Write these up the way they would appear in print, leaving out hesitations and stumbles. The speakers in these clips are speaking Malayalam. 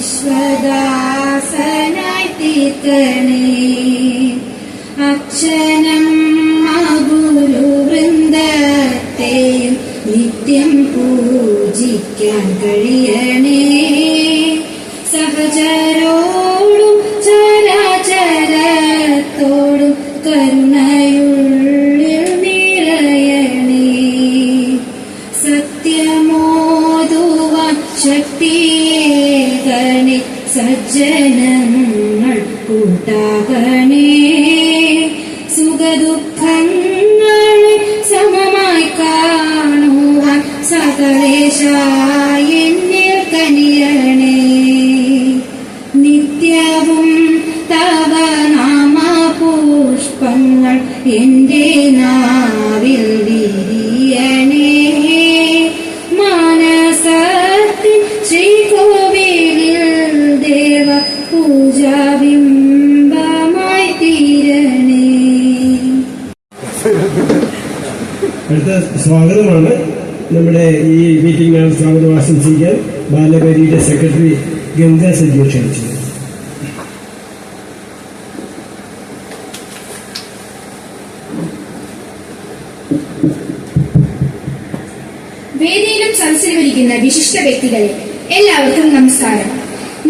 വിശ്വദാസനായി തീർക്കണേ. അക്ഷരം ഗുരുവൃന്ദത്തെയും നിത്യം പൂജിക്കാൻ കഴിയണേ. സഹചരോടും ചരാചരത്തോടും കരുണയുള്ളിൽ നിറയണേ. സത്യമോതുവാൻ ശക്തിയേകണേ. സജ്ജനങ്ങൾ കൂട്ടാകണേ. സുഖദുഃഖങ്ങളെ സമമായി കാണുവാൻ സകലേശായ എന്നിൽ കനിയണേ. നിത്യവും തവ നാമപുഷ്പങ്ങൾ എന്റെ നാവിൽ വിരിയണേ. മാനസത്തിൽ ശ്രീകോവിലിൽ ദേവ പൂജാബിംബമായി തീരണേ. അടുത്ത സ്വാഗതമാണ്. നമ്മുടെ ഈ മീറ്റിംഗ് സ്വാഗതം ആശംസിക്കാൻ ബാലവേദിയുടെ സെക്രട്ടറി ഗംഗ സജിയെ ക്ഷണിച്ചു. വേദിയിലും സദസ്സിലുമിരിക്കുന്ന വിശിഷ്ട വ്യക്തികളെ എല്ലാവർക്കും നമസ്കാരം.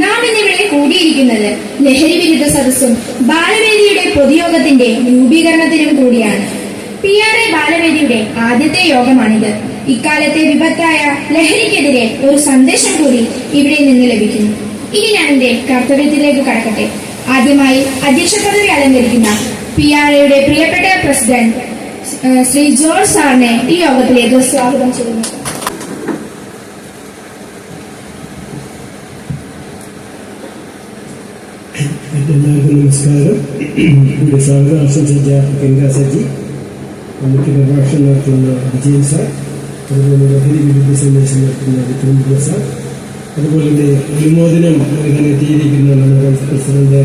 നാം ഇന്നിവിടെ കൂടിയിരിക്കുന്നത് ലഹരി വിരുദ്ധ സദസ്സും ബാലവേദിയുടെ പൊതുയോഗത്തിന്റെ രൂപീകരണത്തിനും കൂടിയാണ്. PRA ബാലവേദിയുടെ ആദ്യത്തെ യോഗമാണിത്. ഇക്കാലത്തെ വിപത്തായ ലഹരിക്കെതിരെ ഒരു സന്ദേശം കൂടി ഇവിടെ നിന്ന് ലഭിക്കുന്നു. ഇനി ഞാൻ എന്റെ കർത്തവ്യത്തിലേക്ക് കടക്കട്ടെ. ആദ്യമായി അധ്യക്ഷ പദവി അലങ്കരിക്കുന്ന PRAയുടെ പ്രിയപ്പെട്ട പ്രസിഡന്റ് ശ്രീ ജോർജ് സാറിനെ ഈ യോഗത്തിലേക്ക് സ്വാഗതം ചെയ്യുന്നു. എല്ലാവർക്കും നമസ്കാരം. ഇവിടെ സ്വാഗതം ആശംസിച്ച ഗംഗ സജി, മുഖ്യ പ്രഭാഷണം നടത്തുന്ന വിജയൻ സാർ, അതുപോലെ ലഹരി വിരുദ്ധ സന്ദേശം നടത്തുന്ന വിക്രം പ്രസാദ്, അതുപോലെ തന്നെ അനുമോദനം നൽകാൻ എത്തിയിരിക്കുന്ന നമ്മുടെ വൈസ് പ്രസിഡന്റ്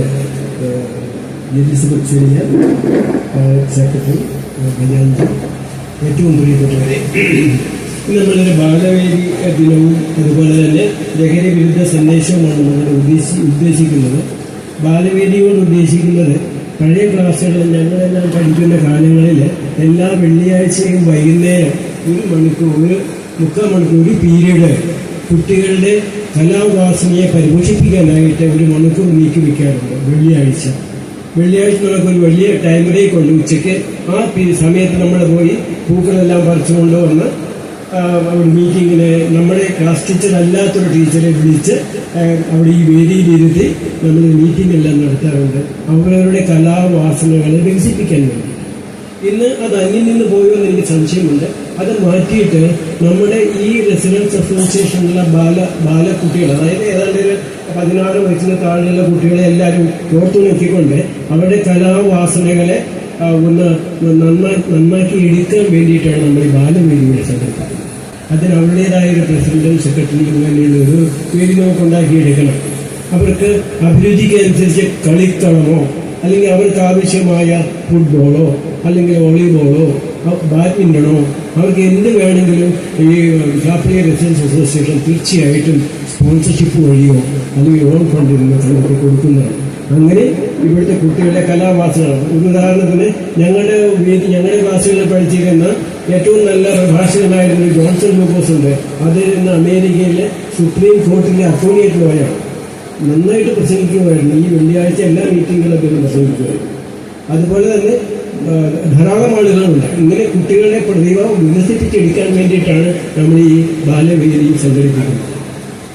എലിസബത്ത് ചെറിയ, സെക്രട്ടറി ഗജാഞ്ചി, ഏറ്റവും പ്രിയപ്പെട്ടവരെ, നമ്മളൊരു ബാലവേദി ദിനവും അതുപോലെ തന്നെ ലഹരി വിരുദ്ധ സന്ദേശവുമാണ് നമ്മൾ ഉദ്ദേശിക്കുന്നത്. ബാലവേദിയോട് ഉദ്ദേശിക്കുന്നത് പഴയ ക്ലാസ്സുകളിൽ ഞങ്ങളെല്ലാം പഠിക്കുന്ന കാലങ്ങളിൽ എല്ലാ വെള്ളിയാഴ്ചയും വൈകുന്നേരം 1 മണിക്കൂർ 3/4 മണിക്കൂർ ഒരു പീരീഡ് കുട്ടികളുടെ കലാവാസനയെ പരിപോഷിപ്പിക്കാനായിട്ട് 1 മണിക്കൂർ നീക്കി വയ്ക്കാറുണ്ട്. വെള്ളിയാഴ്ച നമുക്കൊരു വലിയ ടൈം ബ്രേക്ക് ഉണ്ട്. ഉച്ചയ്ക്ക് ആ സമയത്ത് നമ്മൾ പോയി പൂക്കളെല്ലാം പറിച്ചുകൊണ്ട് വന്ന് അവിടെ മീറ്റിങ്ങിന് നമ്മുടെ ക്ലാസ് ടീച്ചർ അല്ലാത്തൊരു ടീച്ചറെ വിളിച്ച് അവിടെ ഈ വേദിയിലിരുത്തി നമ്മൾ മീറ്റിംഗ് എല്ലാം നടത്താറുണ്ട്, അവരവരുടെ കലാവാസനകളെ വികസിപ്പിക്കാൻ വേണ്ടി. ഇന്ന് അത് അന്യം നിന്ന് പോയോ എന്ന് എനിക്ക് സംശയമുണ്ട്. അത് മാറ്റിയിട്ട് നമ്മുടെ ഈ റെസിഡൻസ് അസോസിയേഷനിലുള്ള ബാലക്കുട്ടികൾ, അതായത് ഏതാണ്ട് ഒരു 16 വയസ്സിന് താഴെയുള്ള കുട്ടികളെ എല്ലാവരും ഓർത്തു നോക്കിക്കൊണ്ട് അവരുടെ കലാവാസനകളെ ഒന്ന് നന്നാക്കി എടുക്കാൻ വേണ്ടിയിട്ടാണ് നമ്മൾ ഈ ബാലവേദിയുടെ സംഘടിപ്പിക്കുന്നത്. അതിന് അവരുടേതായ ഒരു പ്രസിഡന്റും സെക്രട്ടറിയും അങ്ങനെയുള്ള ഒരു വേദി നമുക്ക് ഉണ്ടാക്കിയെടുക്കണം. അവർക്ക് അഭിരുചിക്കനുസരിച്ച് കളിക്കളമോ അല്ലെങ്കിൽ അവർക്ക് ആവശ്യമായ ഫുട്ബോളോ അല്ലെങ്കിൽ വോളിബോളോ ബാഡ്മിൻ്റണോ അവർക്ക് എന്ത് വേണമെങ്കിലും ഈ കാപ്പിയ റെസിഡൻസ് അസോസിയേഷൻ തീർച്ചയായിട്ടും സ്പോൺസർഷിപ്പ് വഴിയോ അല്ലെങ്കിൽ ഓൺ ഫണ്ടിൽ നിന്ന് നമുക്ക് കൊടുക്കുന്നതാണ്. അങ്ങനെ ഇവിടുത്തെ കുട്ടികളുടെ കലാവാസനകൾ, ഒരു ഉദാഹരണത്തിന് ഞങ്ങളുടെ ക്ലാസ്സുകളിൽ പഠിച്ചിരുന്ന ഏറ്റവും നല്ല പ്രഭാഷകനായിരുന്ന ജോൺസൺ ലൂക്കോസ് ഉണ്ട്. അതിൽ നിന്ന് അമേരിക്കയിലെ സുപ്രീം കോർട്ടിലെ അറ്റോർണിയേറ്റ് ലോയാണ്. നന്നായിട്ട് പ്രസംഗിക്കുമായിരുന്നു. ഈ വെള്ളിയാഴ്ച എല്ലാ മീറ്റിങ്ങുകളൊക്കെ പ്രസംഗിക്കുമായിരുന്നു. അതുപോലെ തന്നെ ധാരാളം ആളുകളുണ്ട്. ഇങ്ങനെ കുട്ടികളുടെ പ്രതിഭ വികസിപ്പിച്ചെടുക്കാൻ വേണ്ടിയിട്ടാണ് നമ്മൾ ഈ ബാലവേദി സംഘടിപ്പിക്കുന്നത്.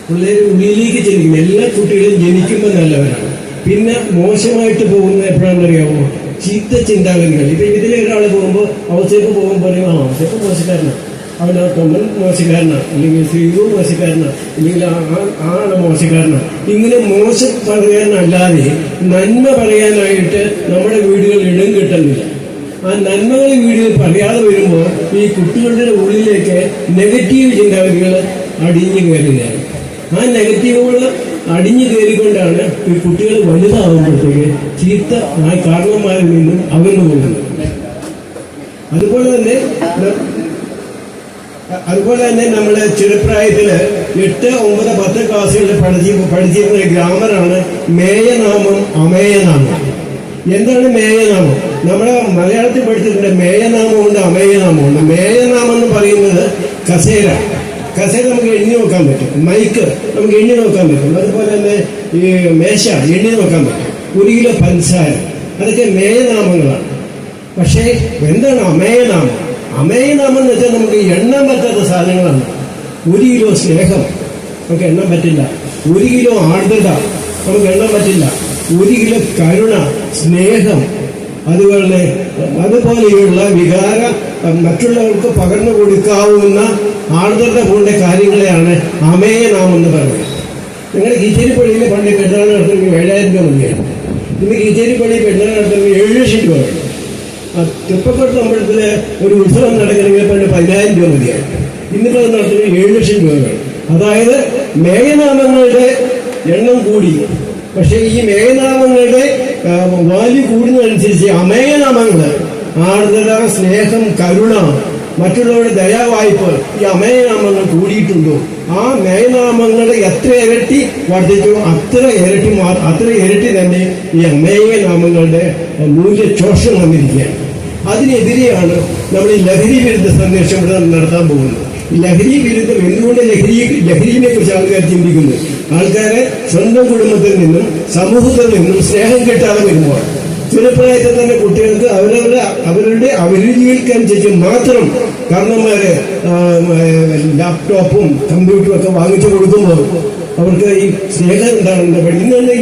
പിള്ളേർ ഉള്ളിലേക്ക് ജനിക്കും. എല്ലാ കുട്ടികളും ജനിക്കുമ്പോൾ നല്ലവരാണ്, പിന്നെ മോശമായിട്ട് പോകുന്നത് എപ്പോഴാണെന്നറിയാമോ? ചീത്ത ചിന്താഗതികൾ. ഇപ്പം ഇതിലെ ഒരാൾ പോകുമ്പോൾ അവസേക്ക് പോകുമ്പോൾ പറയും അവസേക്ക് മോശക്കാരനാണ്, അവൻ്റെ തൊമ്മൻ മോശക്കാരനാണ്, അല്ലെങ്കിൽ ശ്രീതു മോശക്കാരനാണ്, അല്ലെങ്കിൽ ആണ് മോശക്കാരനാണ്. ഇങ്ങനെ മോശം പറയാനല്ലാതെ നന്മ പറയാനായിട്ട് നമ്മുടെ വീടുകളിൽ ഇടം കിട്ടുന്നില്ല. ആ നന്മകൾ വീടുകളിൽ പറയാതെ വരുമ്പോൾ ഈ കുട്ടികളുടെ ഉള്ളിലേക്ക് നെഗറ്റീവ് ചിന്താഗതികൾ അടിഞ്ഞു കയറുകയാണ്. ആ നെഗറ്റീവുകൾ അടിഞ്ഞു കയറിക്കൊണ്ടാണ് ഈ കുട്ടികൾ വലുതാകുമ്പോഴത്തേക്ക് ചീത്ത കാരണന്മാരിൽ നിന്നും അകന്നു പോകുന്നത്. അതുപോലെ തന്നെ അതുപോലെ തന്നെ നമ്മുടെ ചെറുപ്രായത്തില് 8, 9, 10 ക്ലാസ്സുകളിൽ പഠിച്ചിരുന്ന ഒരു ഗ്രാമറാണ് മേയനാമം അമേയനാമം. എന്താണ് മേയനാമം? നമ്മുടെ മലയാളത്തിൽ പഠിച്ചിട്ടുണ്ട് മേയനാമമുണ്ട് അമേയനാമമുണ്ട്. മേയനാമം എന്ന് പറയുന്നത് കസേര നമുക്ക് എണ്ണി നോക്കാൻ പറ്റും. മൈക്ക് നമുക്ക് എണ്ണി നോക്കാൻ പറ്റും. അതുപോലെ തന്നെ ഈ മേശ എണ്ണി നോക്കാൻ പറ്റും. 1 കിലോ പഞ്ചസാര, അതൊക്കെ മേയനാമങ്ങളാണ്. പക്ഷേ എന്താണ് അമേയനാമം? അമേയനാമം എന്ന് വെച്ചാൽ നമുക്ക് എണ്ണാൻ പറ്റാത്ത സാധനങ്ങളാണ്. 1 കിലോ സ്നേഹം നമുക്ക് എണ്ണാൻ പറ്റില്ല. 1 കിലോ ആർദ്രത നമുക്ക് എണ്ണാൻ പറ്റില്ല. 1 കിലോ കരുണ, സ്നേഹം, അതുപോലെയുള്ള വികാര മറ്റുള്ളവർക്ക് പകർന്നു കൊടുക്കാവുന്ന ആർദ്രത പോലുള്ള കാര്യങ്ങളെയാണ് അമേയനാമം എന്ന് പറയുന്നത്. നിങ്ങളുടെ കീച്ചേരിപ്പള്ളിയിൽ പണ്ട് പെരുന്നാൾ നടത്തുന്നത് 7,000 രൂപ മതിയായിരുന്നു. ഇന്ന് കീച്ചേരിപ്പള്ളിയിൽ പെരുന്നാൾ നടത്തുന്നത് 7 ലക്ഷം രൂപ വേണം. തൃപ്പക്കോട്ട് അമ്പലത്തിൽ ഒരു ഉത്സവം നടക്കണമെങ്കിൽ പണ്ട് 10,000 രൂപ മതിയായിരുന്നു. ഇന്നിപ്പോൾ നടത്തുന്നത് 7 ലക്ഷം രൂപ വേണം. അതായത് മേയനാമങ്ങളുടെ എണ്ണം കൂടി. പക്ഷേ ഈ മേയനാമങ്ങളുടെ വാല്യൂ കൂടുന്നതനുസരിച്ച് അമേയനാമങ്ങൾ, ആർദ്രത, സ്നേഹം, കരുണ, മറ്റുള്ളവരുടെ ദയാവായ്പ്, ഈ അമേയനാമങ്ങൾ കൂടിയിട്ടുണ്ടോ? ആ മേയനാമങ്ങളുടെ എത്ര ഇരട്ടി വർദ്ധിച്ചു അത്ര ഇരട്ടി തന്നെ ഈ അമേയനാമങ്ങളുടെ മൂല്യചോഷണം വന്നിരിക്കുകയാണ്. അതിനെതിരെയാണ് നമ്മൾ ഈ ലഹരി വിരുദ്ധ സന്ദേശം ഇവിടെ നടത്താൻ പോകുന്നത്. ഈ ലഹരി വിരുദ്ധം എന്തുകൊണ്ട് ലഹരിയെ കുറിച്ച് ആൾക്കാർ ചിന്തിക്കുന്നു? ആൾക്കാരെ സ്വന്തം കുടുംബത്തിൽ നിന്നും സമൂഹത്തിൽ നിന്നും സ്നേഹം കിട്ടാതെ വരുമ്പോൾ ചെറുപ്രായത്തിൽ തന്നെ കുട്ടികൾക്ക് അവരുടെ അഭിരുചികൾക്കനുസരിച്ച് മാത്രം കാരണന്മാര് ലാപ്ടോപ്പും കമ്പ്യൂട്ടറും ഒക്കെ വാങ്ങിച്ചു കൊടുക്കുമ്പോൾ അവർക്ക് ഈ സ്നേഹം എന്താണെന്ന് പഠിക്കുന്നുണ്ട്.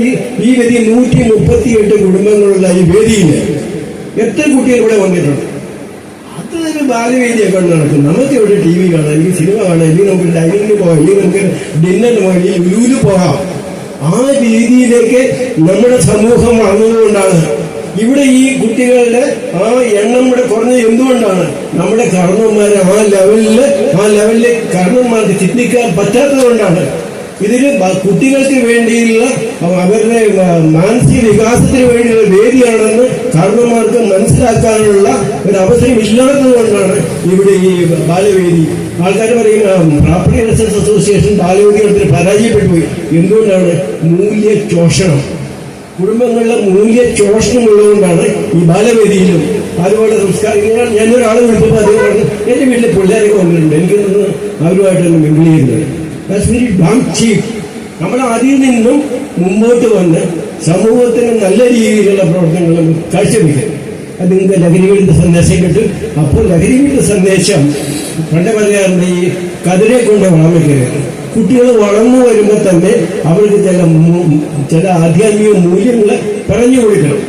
ഈ വേദി 138 കുടുംബങ്ങളുള്ള ഈ വേദിയിൽ എത്ര കുട്ടികൾ ഇവിടെ വന്നിട്ടുണ്ട്? അതൊരു ബാലവേദിയൊക്കെ നടക്കും. നമുക്ക് ഇവിടെ TV കാണാം, അല്ലെങ്കിൽ സിനിമ കാണാം, അല്ലെങ്കിൽ നമുക്ക് ഡൈനിങ്ങിന് പോകാം, അല്ലെങ്കിൽ നമുക്ക് ഡിന്നറിന് പോകാം, അല്ലെങ്കിൽ ലുലുവിൽ പോകാം. ആ രീതിയിലേക്ക് നമ്മുടെ സമൂഹം വന്നതുകൊണ്ടാണ് ഇവിടെ ഈ കുട്ടികളുടെ ആ എണ്ണം ഇവിടെ കുറഞ്ഞത്. എന്തുകൊണ്ടാണ്? നമ്മുടെ കാരണവന്മാരെ ആ ലെവലില് കാരണവന്മാർക്ക് ചിന്തിക്കാൻ പറ്റാത്തത് കൊണ്ടാണ്. ഇതിൽ കുട്ടികൾക്ക് വേണ്ടിയുള്ള അവരുടെ മാനസിക വികാസത്തിന് വേണ്ടിയുള്ള വേദിയാണെന്ന് കാരണവന്മാർക്ക് മനസ്സിലാക്കാനുള്ള ഒരു അവസരം ഇല്ലാത്തത് കൊണ്ടാണ് ഇവിടെ ഈ ബാലവേദി. ആൾക്കാർ പറയും പ്രോപ്പർട്ടി റെസിഡൻസ് അസോസിയേഷൻ ബാലവേദികൾക്ക് പരാജയപ്പെട്ടു പോയി. എന്തുകൊണ്ടാണ്? മൂല്യചോഷണം. കുടുംബങ്ങളിലെ മൂല്യചോഷണം ഉള്ളതുകൊണ്ടാണ് ഈ ബാലവേദിയിലും അതുപോലെ സംസ്കാരം. ഞാനൊരാളെ വിളിച്ചപ്പോൾ അദ്ദേഹം പറഞ്ഞു, എന്റെ വീട്ടിലെ പിള്ളേരൊക്കെ വന്നിട്ടുണ്ട്, എനിക്കൊന്ന് അവരുമായിട്ടൊന്ന് മിങ്കിൾ ചെയ്യുന്നത്. ദാറ്റ്സ് വെരി ഡാം ചീപ്പ്. നമ്മൾ അതിൽ നിന്നും മുമ്പോട്ട് വന്ന് സമൂഹത്തിന് നല്ല രീതിയിലുള്ള പ്രവർത്തനങ്ങൾ കാഴ്ചവെക്കുക. അത് നിങ്ങൾക്ക് ലഹരി വിരുദ്ധ സന്ദേശം കിട്ടും. അപ്പോൾ ലഹരി വിരുദ്ധ സന്ദേശം പണ്ട് പറയാറുണ്ട്, ഈ കതിരെ കൊണ്ട് വളമിക്കരുത്. കുട്ടികൾ വളർന്നു വരുമ്പോൾ തന്നെ അവർക്ക് ചില ആധ്യാത്മിക മൂല്യങ്ങൾ പറഞ്ഞു കൊടുക്കണം.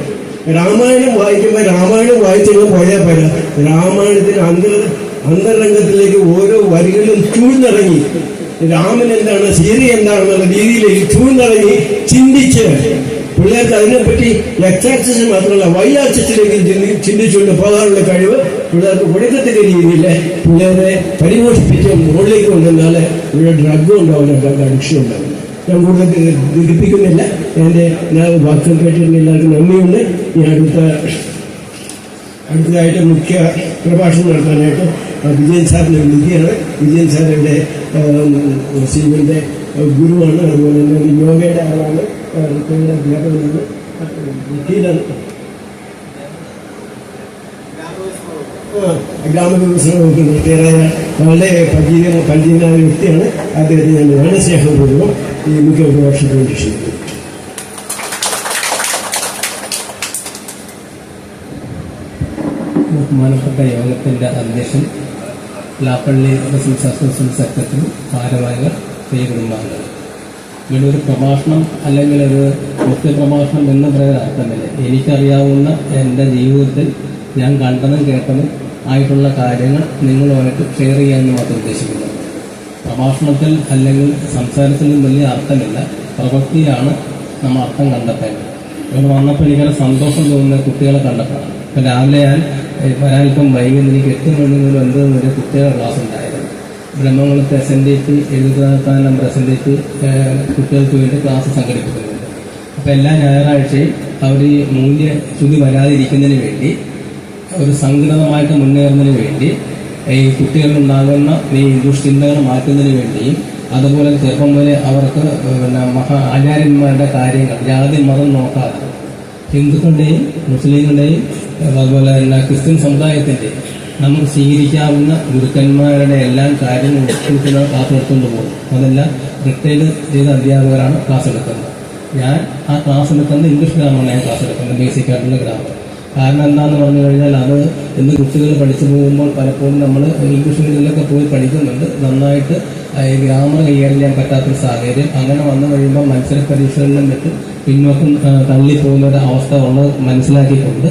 രാമായണം വായിക്കുമ്പോൾ രാമായണം വായിച്ചങ്ങ് പോയാൽ പോരാ. രാമായണത്തിന് അന്തർരംഗത്തിലേക്ക് ഓരോ വരികളും ചൂഴ്ന്നിറങ്ങി രാമൻ എന്താണ്, സീത എന്താണെന്നുള്ള രീതിയിലേക്ക് ചൂഴ്ന്നിറങ്ങി ചിന്തിച്ച് പിള്ളേർക്ക് അതിനെപ്പറ്റി എക്സ് ആക്സിസ് മാത്രമല്ല വൈ ആക്സിസിലേക്ക് ചിന്തിച്ചുകൊണ്ട് പോകാനുള്ള കഴിവ് പിള്ളേർക്ക് കൊടുക്കത്തക്ക രീതിയിൽ പിള്ളേരെ പരിപോഷിപ്പിച്ച് മുകളിലേക്ക് കൊണ്ടുവന്നാൽ ഇവിടെ ഡ്രഗും ഉണ്ടാവില്ല, ഡ്രഗ് അഡിക്ഷൻ ഉണ്ടാവില്ല. ഞാൻ കൂടുതൽ ദീപിപ്പിക്കുന്നില്ല. എൻ്റെ വാക്കുകൾ കേട്ടിരുന്ന എല്ലാവർക്കും നന്ദിയുണ്ട്. ഈ അടുത്തതായിട്ട് മുഖ്യ പ്രഭാഷണം നടത്താനായിട്ട് വിജയൻ സാറിനെ വിളിക്കുകയാണ്. വിജയൻ സാറിൻ്റെ ശിവന്റെ ഗുരുവാണ്. അതുപോലെ തന്നെ യോഗയുടെ ആളാണ്. അധ്യാപകനാണ്. ഗ്രാമവികസന വകുപ്പിൽ പ്രത്യേകമായ വളരെ പരിചിതനായ വ്യക്തിയാണ്. അദ്ദേഹത്തെ ഞാൻ വളരെ സ്നേഹപൂർവ്വം ഈ മുഖ്യ പ്രഭാഷണത്തിന് രക്ഷിക്കുന്നു. ബഹുമാനപ്പെട്ട യോഗത്തിൻ്റെ അധ്യക്ഷൻ, ലാപ്പള്ളി റെസിഡൻസ് അസോസിയേഷൻ സെക്രട്ടറി, ഭാരവാഹികൾ, പ്രിയ കുടുംബാംഗങ്ങൾ, ഇവിടെ ഒരു പ്രഭാഷണം അല്ലെങ്കിൽ ഒരു മുഖ്യ പ്രഭാഷണം എന്ന് പറയുന്ന അർത്ഥമില്ല. എനിക്കറിയാവുന്ന എൻ്റെ ജീവിതത്തിൽ ഞാൻ കണ്ടതും കേട്ടതും ആയിട്ടുള്ള കാര്യങ്ങൾ നിങ്ങളുമായിട്ട് ഷെയർ ചെയ്യാമെന്ന് മാത്രം ഉദ്ദേശിക്കുന്നു. പ്രഭാഷണത്തിൽ അല്ലെങ്കിൽ സംസാരത്തിലും വലിയ അർത്ഥമില്ല, പ്രവൃത്തിയാണ് നമ്മൾ അർത്ഥം കണ്ടെത്തേണ്ടത്. ഇവിടെ വന്നപ്പോൾ എനിക്കൊരു സന്തോഷം തോന്നുന്ന കുട്ടികളെ കണ്ടപ്പോഴാണ്. ഇപ്പം രാവിലെ ഞാൻ വരാനിപ്പം വൈകുന്നേരം എനിക്ക് 8 മണി മുതൽ 9 വരെ കുട്ടികളുടെ ക്ലാസ് ഉണ്ടായിരുന്നു. ബ്രഹ്മകുളത്ത് SNDP എഴുതാൻ നമ്പർ SNDP കുട്ടികൾക്ക് വേണ്ടി ക്ലാസ് സംഘടിപ്പിക്കുന്നുണ്ട്. അപ്പോൾ എല്ലാ ഞായറാഴ്ചയും അവർ ഈ മൂല്യച്യുതി വരാതിരിക്കുന്നതിന് വേണ്ടി, ഒരു സംഘടിതമായിട്ട് മുന്നേറുന്നതിന് വേണ്ടി ഈ കുട്ടികളിലുണ്ടാകുന്ന ഈ ദുഷ്ചിന്തകൾ മാറ്റുന്നതിന് വേണ്ടിയും അതുപോലെ ചെറുപ്പം മുതലേ അവർക്ക് ആചാര്യന്മാരുടെ കാര്യങ്ങൾ ജാതി മതം നോക്കാതെ ഹിന്ദുക്കളുടെയും മുസ്ലിങ്ങളുടെയും അതുപോലെ തന്നെ ക്രിസ്ത്യൻ സമുദായത്തിൻ്റെയും നമുക്ക് സ്വീകരിക്കാവുന്ന ഗുരുക്കന്മാരുടെ എല്ലാം കാര്യങ്ങൾ ഉൾപ്പെടുത്തുന്ന ക്ലാസ് എടുത്തുകൊണ്ട് പോകും. അതെല്ലാം റിട്ടയർഡ് ചെയ്ത അധ്യാപകരാണ് ക്ലാസ് എടുക്കുന്നത്. ഞാൻ ആ ക്ലാസ് എടുക്കുന്നത് ഇംഗ്ലീഷ് ഗ്രാമറാണ് ഞാൻ ക്ലാസ് എടുക്കുന്നത്, ബേസിക് ആയിട്ടുള്ള ഗ്രാമർ. കാരണം എന്താണെന്ന് പറഞ്ഞു കഴിഞ്ഞാൽ അത് ഇന്ന് കുട്ടികൾ പഠിച്ചു പോകുമ്പോൾ പലപ്പോഴും നമ്മൾ ഇംഗ്ലീഷ് മീഡിയത്തിലൊക്കെ പോയി പഠിക്കുന്നുണ്ട്, നന്നായിട്ട് ഈ ഗ്രാമർ കൈകാര്യം ചെയ്യാൻ പറ്റാത്തൊരു സാഹചര്യം. അങ്ങനെ വന്നു കഴിയുമ്പോൾ മത്സര പരീക്ഷകളിലും മറ്റും പിന്നോക്കം തള്ളിപ്പോകുന്ന ഒരു അവസ്ഥ ഉള്ളത് മനസ്സിലാക്കിക്കൊണ്ട്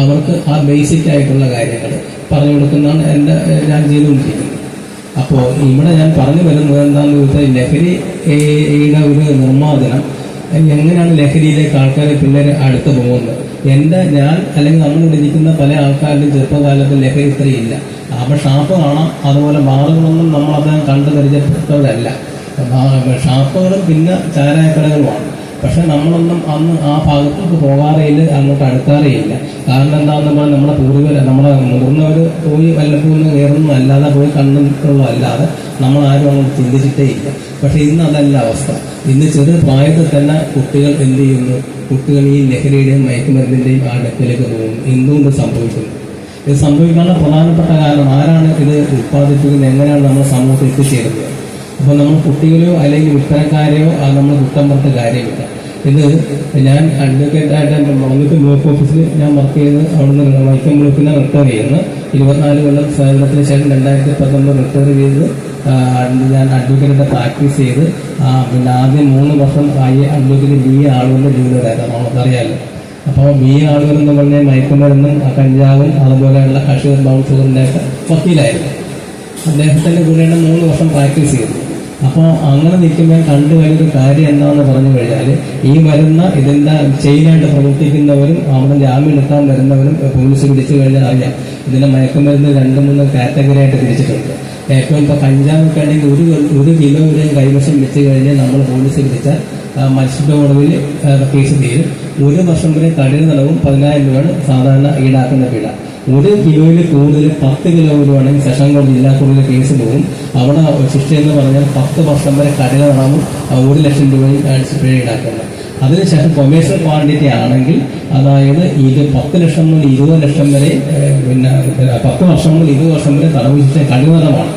അവർക്ക് ആ ബേസിക് ആയിട്ടുള്ള കാര്യങ്ങൾ പറഞ്ഞു കൊടുക്കുന്നതാണ് ഞാൻ ചെയ്തുകൊണ്ടിരിക്കുന്നത്. അപ്പോൾ ഇവിടെ ഞാൻ പറഞ്ഞു വരുന്നത് എന്താണെന്ന് ചോദിച്ചാൽ ലഹരിയുടെ ഒരു നിർമ്മാർജ്ജനം, എങ്ങനെയാണ് ലഹരിയിലേക്ക് ആൾക്കാരെ പിള്ളേർ അടുത്ത് പോകുന്നത്. ഞാൻ അല്ലെങ്കിൽ നമ്മളിവിടെ ഇരിക്കുന്ന പല ആൾക്കാരുടെയും ചെറുപ്പകാലത്ത് ലഹരി ഇത്രയില്ല. അപ്പോൾ ഷാപ്പ് കാണാം, അതുപോലെ ബാറുകളൊന്നും നമ്മളത് കണ്ടു പരിചയപ്പെട്ടവരല്ല. ഷാപ്പുകളും പിന്നെ ചാരായക്കടകളുമാണ്. പക്ഷെ നമ്മളൊന്നും അന്ന് ആ ഭാഗത്തേക്ക് പോകാറേയില്ല, അങ്ങോട്ട് അടുക്കാറേയില്ല. കാരണം എന്താണെന്ന് പറഞ്ഞാൽ നമ്മുടെ പൂർവികർ, നമ്മുടെ മുതിർന്നവർ പോയി വല്ലപ്പോഴും കയറുന്നു അല്ലാതെ പോയി കണ്ടിട്ടുള്ളതല്ലാതെ നമ്മളാരും അങ്ങോട്ട് ചിന്തിച്ചിട്ടേ ഇല്ല. പക്ഷെ ഇന്ന് അതല്ല അവസ്ഥ. ഇന്ന് ചെറു പ്രായത്തിൽ തന്നെ കുട്ടികൾ എന്ത് ചെയ്യുന്നു? കുട്ടികൾ ഈ ലഹരിയുടെയും മയക്കുമരുന്നിൻ്റെയും ആ ഡെപ്പിലേക്ക് പോകുന്നു. എന്തുകൊണ്ട് സംഭവിക്കുന്നു? ഇത് സംഭവിക്കാനുള്ള പ്രധാനപ്പെട്ട കാരണം ആരാണ് ഇത് ഉത്പാദിപ്പിക്കുന്നത്, എങ്ങനെയാണ് നമ്മുടെ സമൂഹത്തിൽ എത്തിച്ചേരുന്നത്? അപ്പോൾ നമ്മൾ കുട്ടികളെയോ അല്ലെങ്കിൽ വിൽപ്പനക്കാരെയോ നമ്മൾ കുറ്റം പറഞ്ഞ കാര്യമില്ല. ഇത് ഞാൻ അഡ്വക്കേറ്റായിട്ട് വന്നിട്ട് ബ്ലോക്ക് ഓഫീസിൽ ഞാൻ വർക്ക് ചെയ്ത് അവിടുന്ന് വൈക്കം ബ്ലോക്കിനെ റിട്ടയർ ചെയ്യുന്നു. 24 കൊല്ലം സേവനത്തിന് ശേഷം 2019 റിട്ടയർ ചെയ്ത് ഞാൻ അഡ്വക്കേറ്റായിട്ട് പ്രാക്ടീസ് ചെയ്ത് പിന്നെ ആദ്യം 3 വർഷം അഡ്വക്കേറ്റ് BA ആളുകളുടെ ജോലിയായിരുന്നു, നമുക്കറിയാമല്ലോ. അപ്പോൾ BA ആളുകൾ എന്ന് പറഞ്ഞാൽ മയക്കുമരുന്നും കഞ്ചാവും അതുപോലെയുള്ള കഷീർ ബൗൾ ഷുഗറിൻ്റെയൊക്കെ വക്കീലായിരുന്നു. അദ്ദേഹത്തിൻ്റെ കൂടെയാണ് 3 വർഷം പ്രാക്ടീസ് ചെയ്തത്. അപ്പോൾ അങ്ങനെ നിൽക്കുമ്പോൾ കണ്ടു കഴിഞ്ഞൊരു കാര്യം എന്താണെന്ന് പറഞ്ഞു കഴിഞ്ഞാൽ ഈ വരുന്ന ഇതിൻ്റെ ചെയിനായിട്ട് പ്രവർത്തിക്കുന്നവരും അവിടെ ജാമ്യം എടുക്കാൻ വരുന്നവരും പോലീസ് പിടിച്ചു കഴിഞ്ഞാൽ അറിയാം. ഇതിൻ്റെ മയക്കുമരുന്ന് 2-3 കാറ്റഗറി ആയിട്ട് തിരിച്ചിട്ടുണ്ട്. ഏറ്റവും ഇപ്പോൾ കഞ്ചാവൊക്കെ ആണെങ്കിൽ ഒരു കിലോ വരെയും കൈവശം വെച്ച് കഴിഞ്ഞാൽ നമ്മൾ പോലീസ് പിടിച്ചാൽ മജിസ്ട്രേറ്റ് കോടതിയിൽ കേസ് തീരും. 1 വർഷം വരെ കഠിന തടവും 10,000 രൂപയാണ് സാധാരണ ഈടാക്കുന്ന പിഴ. 1 കിലോയിൽ കൂടുതൽ 10 കിലോ വരുവാണെങ്കിൽ സെഷൻ കോടതി ജില്ലാ കോടതിയിൽ കേസ് പോകും. അവിടെ ശിക്ഷ എന്ന് പറഞ്ഞാൽ 10 വർഷം വരെ കഠിന തടവും 1 ലക്ഷം രൂപയും പിഴ ഈടാക്കുന്നത്. അതിനുശേഷം കൊമേഴ്സ്യൽ ക്വാണ്ടിറ്റി ആണെങ്കിൽ അതായത് ഇത് 10 ലക്ഷം മുതൽ 20 ലക്ഷം വരെ പിന്നെ 10 വർഷം മുതൽ 20 വർഷം വരെ തടവ് ശിക്ഷ കഠിനതടമാണ്.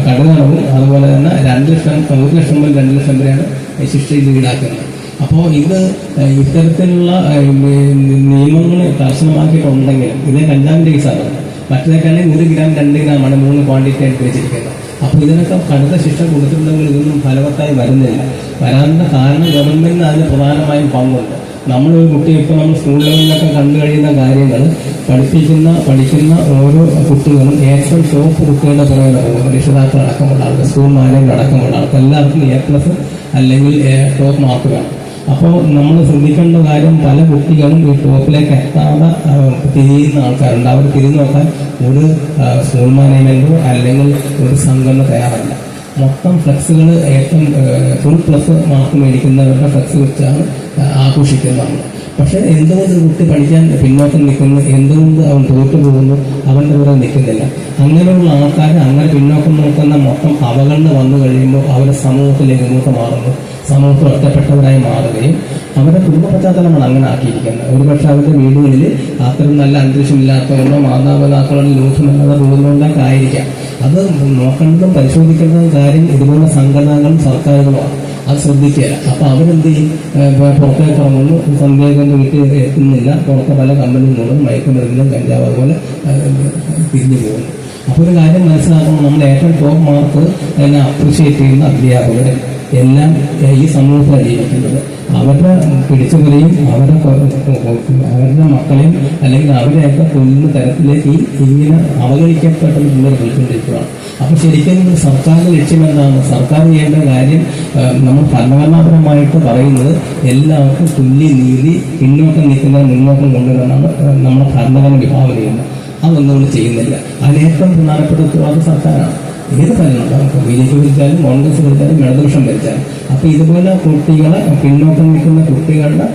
കഠിനതടവും അതുപോലെ തന്നെ 1 ലക്ഷം മുതൽ 2 ലക്ഷം വരെയാണ് ശിക്ഷ ഇത് ഈടാക്കുന്നത്. അപ്പോൾ ഇത് ഇത്തരത്തിലുള്ള നിയമങ്ങൾ കർശനമാക്കിയിട്ടുണ്ടെങ്കിലും ഇതേ കഞ്ചാവിൻ്റെ കേസാണ്. മറ്റേതൊക്കെയാണെങ്കിൽ 1 ഗ്രാം 2 ഗ്രാമാണ് 3 ക്വാണ്ടിറ്റി ആയിട്ട് വെച്ചിരിക്കുന്നത്. അപ്പോൾ ഇതിനൊക്കെ കടുത്ത ശിക്ഷ കൊടുത്തിട്ടുണ്ടെങ്കിൽ ഇതൊന്നും ഫലവത്തായി വരുന്നില്ല. വരാനുള്ള കാരണം ഗവൺമെന്റിന് അതിന് പ്രധാനമായും പങ്കുണ്ട്. നമ്മളൊരു കുട്ടി ഇപ്പോൾ നമ്മൾ സ്കൂളുകളിലൊക്കെ കണ്ടു കഴിയുന്ന കാര്യങ്ങൾ പഠിക്കുന്ന ഓരോ കുട്ടികളും ഏറ്റവും ടോപ്പ് കുട്ടികളുടെ പുറകെ പോകും. രക്ഷിതാക്കൾ അടക്കമുള്ള ആൾക്ക്, സ്കൂൾ മാനേജർ അടക്കമുള്ള ആൾക്ക് എല്ലാവർക്കും A+ അല്ലെങ്കിൽ ടോപ്പ് മാർക്ക് വേണം. അപ്പോൾ നമ്മൾ ശ്രദ്ധിക്കേണ്ട കാര്യം പല കുട്ടികളും ഈ ടോപ്പിലേക്ക് എത്താതെ തിരിയുന്ന ആൾക്കാരുണ്ട്. അവർ തിരിഞ്ഞു നോക്കാൻ ഒരു സ്കൂൾ മാനേജ്മെൻറ്റോ അല്ലെങ്കിൽ ഒരു സംഘടന തയ്യാറല്ല. മൊത്തം ഫ്ലെക്സുകൾ ഏറ്റവും ഫുൾ പ്ലസ് മാർക്ക് മേടിക്കുന്നവരുടെ ഫ്ലെക്സ് വെച്ചാണ് ആഘോഷിക്കുന്നതാണ്. പക്ഷെ എന്തുകൊണ്ട് കുട്ടി പഠിക്കാൻ പിന്നോക്കം നിൽക്കുന്നു, എന്തുകൊണ്ട് അവൻ തോറ്റു പോകുന്നു, അവൻ്റെ കൂടെ നിൽക്കുന്നില്ല. അങ്ങനെയുള്ള ആൾക്കാർ അങ്ങനെ പിന്നോക്കം നോക്കുന്ന മൊത്തം അവഗണന വന്നു കഴിയുമ്പോൾ അവരുടെ സമൂഹത്തിലേക്ക് ഇങ്ങോട്ട് മാറുന്നു, സമൂഹത്തിൽ ഒറ്റപ്പെട്ടവരായി മാറുകയും അവരുടെ കുടുംബ പശ്ചാത്തലമാണ് അങ്ങനെ ആക്കിയിരിക്കുന്നത്. ഒരുപക്ഷെ അവരുടെ വീടുകളിൽ അത്രയും നല്ല അന്തരീക്ഷം ഇല്ലാത്തതുകൊണ്ടോ മാതാപിതാക്കളുടെ ലൂഷമല്ലാതെ പോകുന്നതുകൊണ്ടൊക്കെ ആയിരിക്കാം. അത് നോക്കേണ്ടതും പരിശോധിക്കേണ്ടതും കാര്യം ഇതുപോലുള്ള സംഘടനകളും സർക്കാരുകളുമാണ്. അത് ശ്രദ്ധിക്കുക. അപ്പോൾ അവരെന്ത് ചെയ്യും? പുറത്തേക്ക് ഇറങ്ങുന്നു, സന്ദേഹം വീട്ടിൽ എത്തുന്നില്ല, പുറത്തെ പല കമ്പനികളും മയക്കുമരുന്നിലും കഞ്ചാവ് അതുപോലെ തിരിഞ്ഞു പോകുന്നു. അപ്പോൾ ഒരു കാര്യം മനസ്സിലാക്കുമ്പോൾ നമ്മൾ ഏറ്റവും ടോപ്പ് മാർക്ക് എന്നെ അപ്രിഷിയേറ്റ് ചെയ്യുന്ന അധ്യാപകർ എല്ലാം ഈ സമൂഹത്തിലാണ് ജീവിക്കുന്നത്. അവരുടെ പിടിച്ചുപറിയും അവരുടെ മക്കളെയും അല്ലെങ്കിൽ അവരെയൊക്കെ കൊല്ലുന്ന തരത്തിലേക്ക് ഇങ്ങനെ അവഗണിക്കപ്പെട്ട പിള്ളേർ പോയിക്കൊണ്ടിരിക്കുകയാണ്. അപ്പോൾ ശരിക്കും സർക്കാരിന്റെ ലക്ഷ്യം എന്താണ്? സർക്കാർ ചെയ്യേണ്ട കാര്യം നമ്മൾ ഭരണഘടനാപരമായിട്ട് പറയുന്നത് എല്ലാവർക്കും തുല്യ നീതി, പിന്നോക്കം നിൽക്കുന്ന മുന്നോക്കം കൊണ്ടുവരാനാണ് നമ്മുടെ ഭരണഘടന വിഭാവന ചെയ്യുന്നത്. അതൊന്നും ചെയ്യുന്നില്ല. അതിന് ഏറ്റവും പ്രധാനപ്പെട്ട ഉത്തരവാദിത്വം സർക്കാരാണ്. ഏത് ഭരണം BJP ഭരിച്ചാലും കോൺഗ്രസ് ഭരിച്ചാലും ഇടതുപക്ഷം ഭരിച്ചാലും. അപ്പോൾ ഇതുപോലെ കുട്ടികളെ പിന്നോക്കം നിൽക്കുന്ന കുട്ടികളുടെ